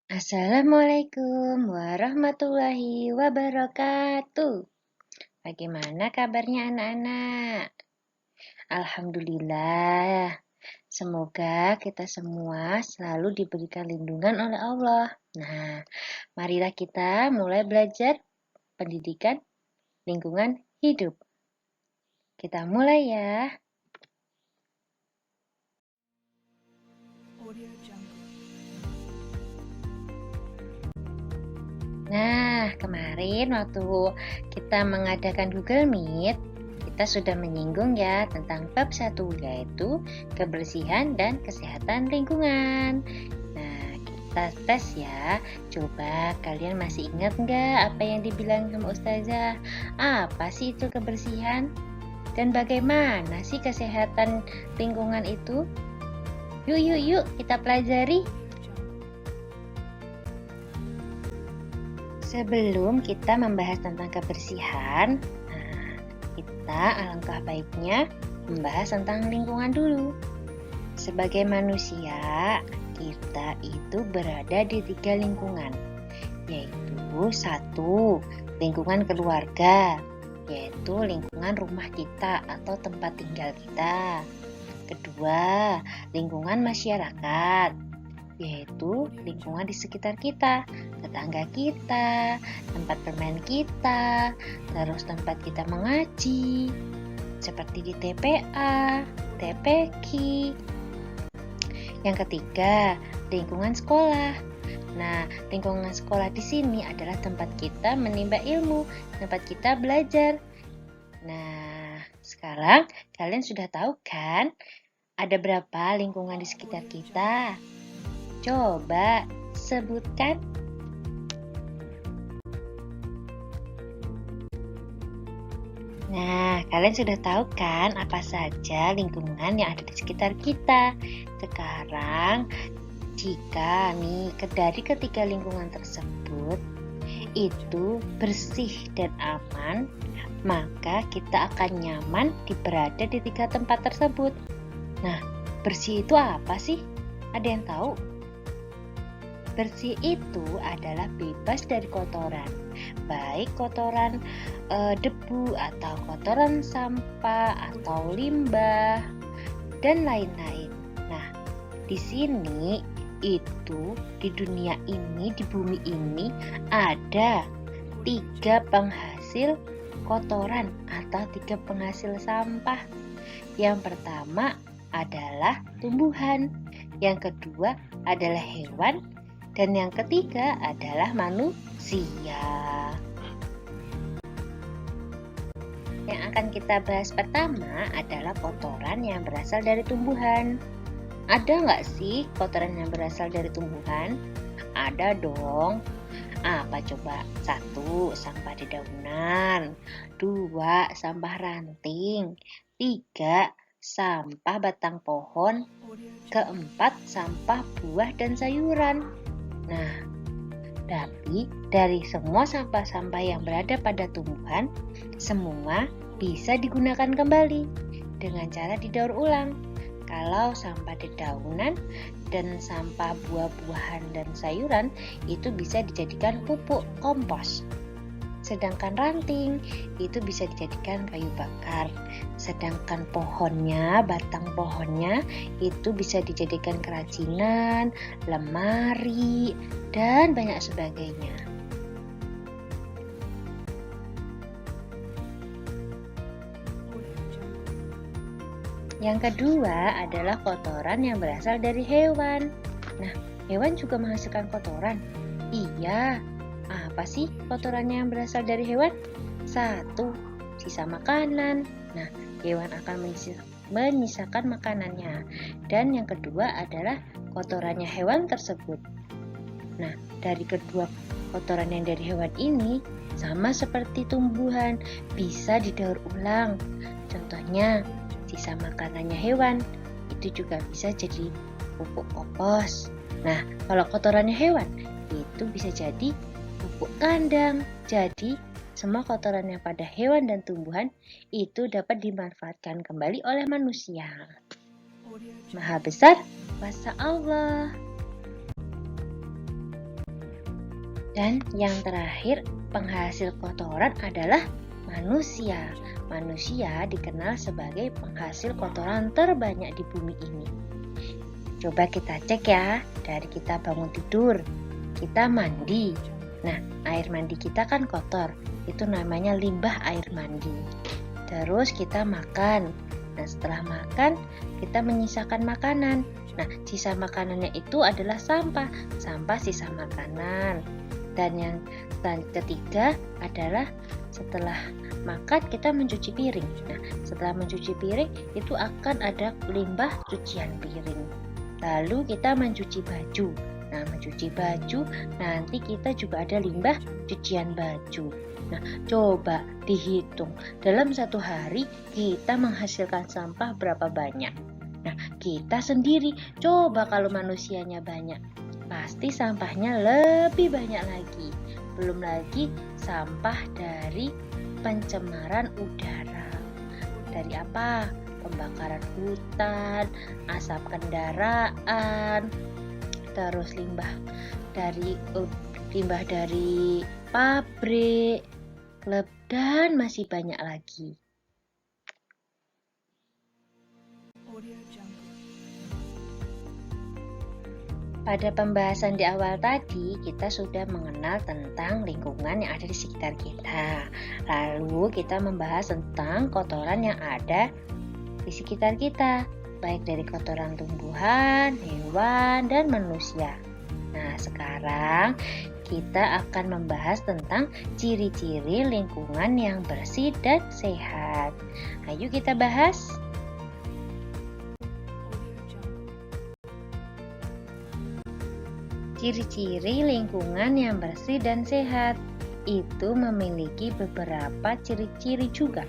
Assalamualaikum warahmatullahi wabarakatuh. Bagaimana kabarnya anak-anak? Alhamdulillah. Semoga kita semua selalu diberikan lindungan oleh Allah. Nah, marilah kita mulai belajar pendidikan lingkungan hidup. Kita mulai ya. Nah, kemarin waktu kita mengadakan Google Meet, kita sudah menyinggung ya tentang bab 1, yaitu kebersihan dan kesehatan lingkungan. Nah, kita tes ya. Coba kalian masih ingat nggak apa yang dibilang sama Ustazah? Apa sih itu kebersihan? Dan bagaimana sih kesehatan lingkungan itu? Yuk, kita pelajari. Sebelum kita membahas tentang kebersihan, kita alangkah baiknya membahas tentang lingkungan dulu. Sebagai manusia, kita itu berada di 3 lingkungan, yaitu 1, lingkungan keluarga, yaitu lingkungan rumah kita atau tempat tinggal kita. Kedua, lingkungan masyarakat, yaitu lingkungan di sekitar kita, tetangga kita, tempat bermain kita, terus tempat kita mengaji, seperti di TPA, TPQ. Yang ketiga, lingkungan sekolah. Nah, lingkungan sekolah di sini adalah tempat kita menimba ilmu, tempat kita belajar. Nah, sekarang kalian sudah tahu kan ada berapa lingkungan di sekitar kita? Coba sebutkan. Nah, kalian sudah tahu kan apa saja lingkungan yang ada di sekitar kita. Sekarang, jika dari ketiga lingkungan tersebut itu bersih dan aman, maka kita akan nyaman berada di 3 tempat tersebut. Nah, bersih itu apa sih? Ada yang tahu? Bersih itu adalah bebas dari kotoran, baik kotoran debu atau kotoran sampah atau limbah dan lain-lain. Nah, di sini itu di dunia ini, di bumi ini ada 3 penghasil kotoran atau 3 penghasil sampah. Yang pertama adalah tumbuhan, yang kedua adalah hewan, dan yang ketiga adalah manusia. Yang akan kita bahas pertama adalah kotoran yang berasal dari tumbuhan. Ada nggak sih kotoran yang berasal dari tumbuhan? Ada dong. Apa coba? 1, sampah dedaunan. 2, sampah ranting. 3, sampah batang pohon. 4, sampah buah dan sayuran. Nah, tapi dari semua sampah-sampah yang berada pada tumbuhan, semua bisa digunakan kembali dengan cara didaur ulang. Kalau sampah dedaunan dan sampah buah-buahan dan sayuran itu bisa dijadikan pupuk kompos. Sedangkan ranting itu bisa dijadikan kayu bakar. Sedangkan pohonnya, batang pohonnya itu bisa dijadikan kerajinan, lemari, dan banyak sebagainya. Yang kedua adalah kotoran yang berasal dari hewan. Nah, hewan juga menghasilkan kotoran. Iya, apa sih kotorannya yang berasal dari hewan? 1, sisa makanan. Nah, hewan akan menyisakan makanannya. Dan yang kedua adalah kotorannya hewan tersebut. Nah, dari kedua kotoran yang dari hewan ini sama seperti tumbuhan, bisa didaur ulang. Contohnya, sisa makanannya hewan itu juga bisa jadi pupuk kompos. Nah, kalau kotorannya hewan itu bisa jadi pupuk kandang. Jadi, semua kotoran yang pada hewan dan tumbuhan itu dapat dimanfaatkan kembali oleh manusia. Maha besar kuasa Allah. Dan yang terakhir, penghasil kotoran adalah manusia. Manusia dikenal sebagai penghasil kotoran terbanyak di bumi ini. Coba kita cek ya, dari kita bangun tidur, kita mandi. Nah, air mandi kita kan kotor, itu namanya limbah air mandi. Terus kita makan. Nah, setelah makan, kita menyisakan makanan. Nah, sisa makanannya itu adalah sampah sisa makanan. Dan yang ketiga adalah setelah makan kita mencuci piring. Nah, setelah mencuci piring itu akan ada limbah cucian piring. Lalu kita mencuci baju. Nah, mencuci baju nanti kita juga ada limbah cucian baju. Nah, coba dihitung dalam satu hari kita menghasilkan sampah berapa banyak. Nah, kita sendiri coba kalau manusianya banyak, pasti sampahnya lebih banyak lagi. Belum lagi sampah dari pencemaran udara. Dari apa? Pembakaran hutan, asap kendaraan, terus limbah dari pabrik, klub, dan masih banyak lagi. Pada pembahasan di awal tadi, kita sudah mengenal tentang lingkungan yang ada di sekitar kita. Lalu kita membahas tentang kotoran yang ada di sekitar kita, baik dari kotoran tumbuhan, hewan, dan manusia. Nah, sekarang kita akan membahas tentang ciri-ciri lingkungan yang bersih dan sehat. Ayo kita bahas. Ciri-ciri lingkungan yang bersih dan sehat itu memiliki beberapa ciri-ciri juga.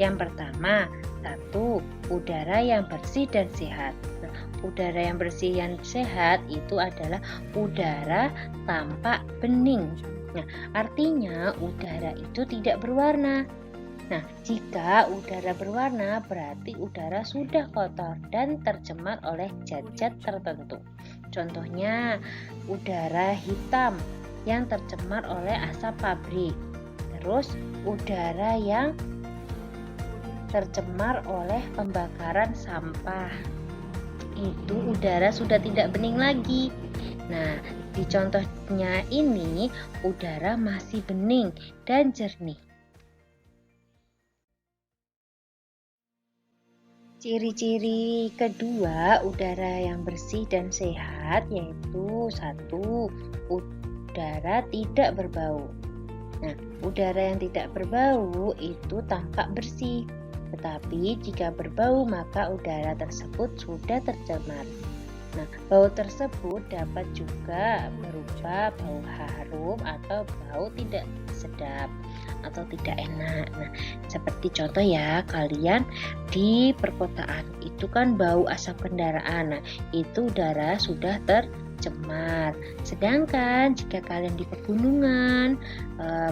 Yang pertama, satu, udara yang bersih dan sehat. Nah, udara yang bersih dan sehat itu adalah udara tanpa bening. Nah, artinya udara itu tidak berwarna. Nah, jika udara berwarna berarti udara sudah kotor dan tercemar oleh zat-zat tertentu. Contohnya, udara hitam yang tercemar oleh asap pabrik. Terus, udara yang tercemar oleh pembakaran sampah. Itu udara sudah tidak bening lagi. Nah, di contohnya ini, udara masih bening dan jernih. Ciri-ciri kedua udara yang bersih dan sehat yaitu satu, udara tidak berbau. Nah, udara yang tidak berbau itu tampak bersih, tetapi jika berbau maka udara tersebut sudah tercemar. Nah, bau tersebut dapat juga berupa bau harum atau bau tidak sedap atau tidak enak. Nah, seperti contoh ya, kalian di perkotaan itu kan bau asap kendaraan. Nah, itu udara sudah tercemar. Sedangkan jika kalian di pegunungan,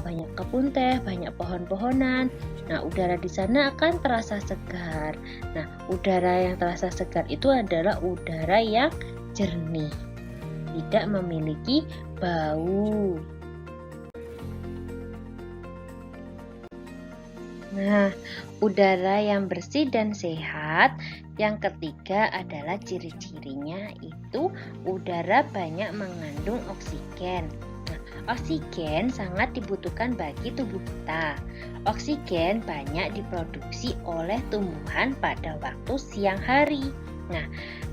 banyak kebun teh, banyak pohon-pohonan, nah udara di sana akan terasa segar. Nah, udara yang terasa segar itu adalah udara yang jernih, tidak memiliki bau. Nah, udara yang bersih dan sehat yang ketiga adalah ciri-cirinya itu udara banyak mengandung oksigen. Nah, oksigen sangat dibutuhkan bagi tubuh kita. Oksigen banyak diproduksi oleh tumbuhan pada waktu siang hari. Nah,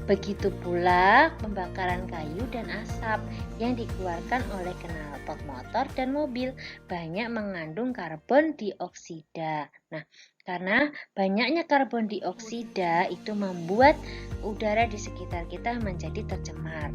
begitu pula pembakaran kayu dan asap yang dikeluarkan oleh knalpot motor dan mobil banyak mengandung karbon dioksida. Nah, karena banyaknya karbon dioksida itu membuat udara di sekitar kita menjadi tercemar.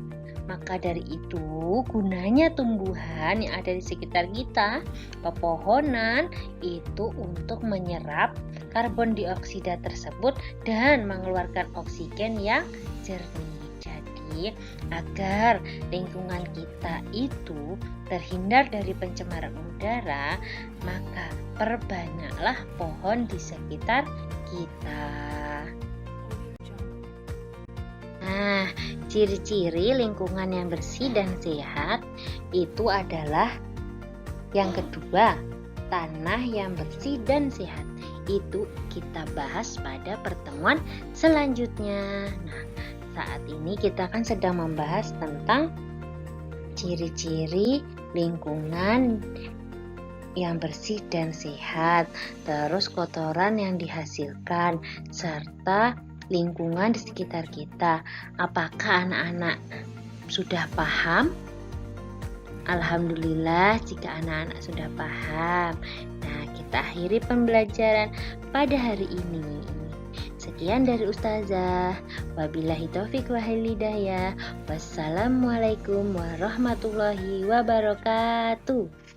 Maka dari itu, gunanya tumbuhan yang ada di sekitar kita, pepohonan, itu untuk menyerap karbon dioksida tersebut dan mengeluarkan oksigen yang jernih. Jadi, agar lingkungan kita itu terhindar dari pencemaran udara, maka perbanyaklah pohon di sekitar kita. Nah, ciri-ciri lingkungan yang bersih dan sehat itu adalah Yang kedua, tanah yang bersih dan sehat. Itu kita bahas pada pertemuan selanjutnya. Nah, saat ini kita kan sedang membahas tentang ciri-ciri lingkungan yang bersih dan sehat, terus kotoran yang dihasilkan, serta lingkungan di sekitar kita. Apakah anak-anak sudah paham? Alhamdulillah jika anak-anak sudah paham. Nah, kita akhiri pembelajaran pada hari ini. Sekian dari Ustazah. Wabillahi taufiq wal hidayah. Wassalamualaikum warahmatullahi wabarakatuh.